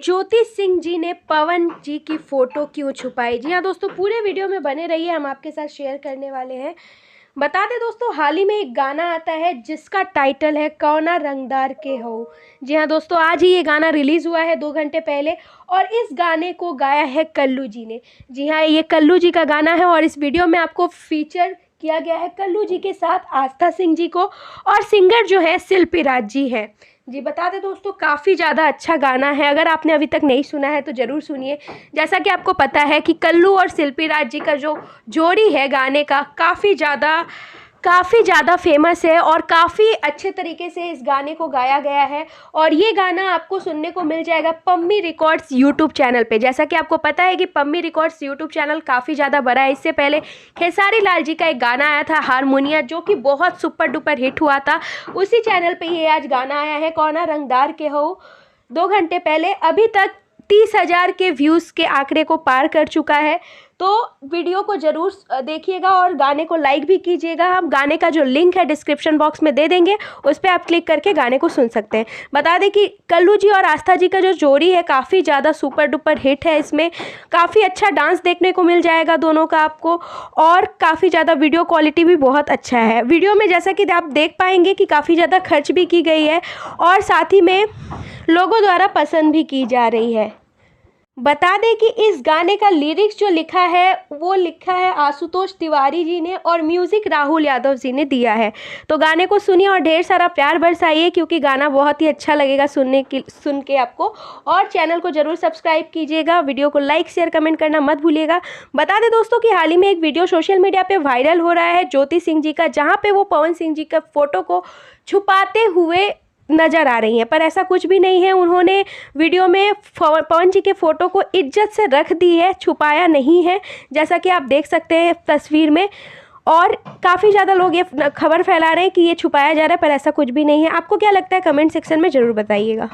ज्योति सिंह जी ने पवन जी की फ़ोटो क्यों छुपाई? जी हाँ दोस्तों, पूरे वीडियो में बने रहिए, हम आपके साथ शेयर करने वाले हैं। बता दें दोस्तों, हाल ही में एक गाना आता है जिसका टाइटल है कौना रंगदार के हो। जी हाँ दोस्तों, आज ही ये गाना रिलीज़ हुआ है 2 घंटे पहले और इस गाने को गाया है कल्लू जी ने। जी हाँ, ये कल्लू जी का गाना है और इस वीडियो में आपको फीचर किया गया है कल्लू जी के साथ आस्था सिंह जी को, और सिंगर जो है शिल्पी राज जी है। जी बता दें दोस्तों, काफ़ी ज़्यादा अच्छा गाना है। अगर आपने अभी तक नहीं सुना है तो ज़रूर सुनिए। जैसा कि आपको पता है कि कल्लू और शिल्पी राज जी का जो जोड़ी है गाने का, काफ़ी ज़्यादा फेमस है और काफ़ी अच्छे तरीके से इस गाने को गाया गया है। और ये गाना आपको सुनने को मिल जाएगा पम्मी रिकॉर्ड्स यूट्यूब चैनल पे। जैसा कि आपको पता है कि पम्मी रिकॉर्ड्स यूट्यूब चैनल काफ़ी ज़्यादा बड़ा है। इससे पहले खेसारी लाल जी का एक गाना आया था हारमोनिया, जो कि बहुत सुपर डुपर हिट हुआ था। उसी चैनल पे ये आज गाना आया है कौना रंगदार के हो। 2 घंटे पहले अभी तक 30,000 के व्यूज़ के आंकड़े को पार कर चुका है। तो वीडियो को ज़रूर देखिएगा और गाने को लाइक भी कीजिएगा। हम गाने का जो लिंक है डिस्क्रिप्शन बॉक्स में दे देंगे, उस पर आप क्लिक करके गाने को सुन सकते हैं। बता दें कि कल्लू जी और आस्था जी का जो जोड़ी है काफ़ी ज़्यादा सुपर डुपर हिट है। इसमें काफ़ी अच्छा डांस देखने को मिल जाएगा दोनों का आपको, और काफ़ी ज़्यादा वीडियो क्वालिटी भी बहुत अच्छा है। वीडियो में जैसा कि आप देख पाएंगे कि काफ़ी ज़्यादा खर्च भी की गई है और साथ ही में लोगों द्वारा पसंद भी की जा रही है। बता दें कि इस गाने का लिरिक्स जो लिखा है वो लिखा है आशुतोष तिवारी जी ने और म्यूज़िक राहुल यादव जी ने दिया है। तो गाने को सुनिए और ढेर सारा प्यार बरसाइए, क्योंकि गाना बहुत ही अच्छा लगेगा सुन के आपको। और चैनल को ज़रूर सब्सक्राइब कीजिएगा, वीडियो को लाइक शेयर कमेंट करना मत भूलिएगा। बता दें दोस्तों कि हाल ही में एक वीडियो सोशल मीडिया पर वायरल हो रहा है ज्योति सिंह जी का, जहाँ पर वो पवन सिंह जी का फ़ोटो को छुपाते हुए नज़र आ रही हैं, पर ऐसा कुछ भी नहीं है। उन्होंने वीडियो में पवन जी के फ़ोटो को इज्जत से रख दी है, छुपाया नहीं है, जैसा कि आप देख सकते हैं तस्वीर में। और काफ़ी ज़्यादा लोग ये खबर फैला रहे हैं कि ये छुपाया जा रहा है, पर ऐसा कुछ भी नहीं है। आपको क्या लगता है कमेंट सेक्शन में ज़रूर बताइएगा।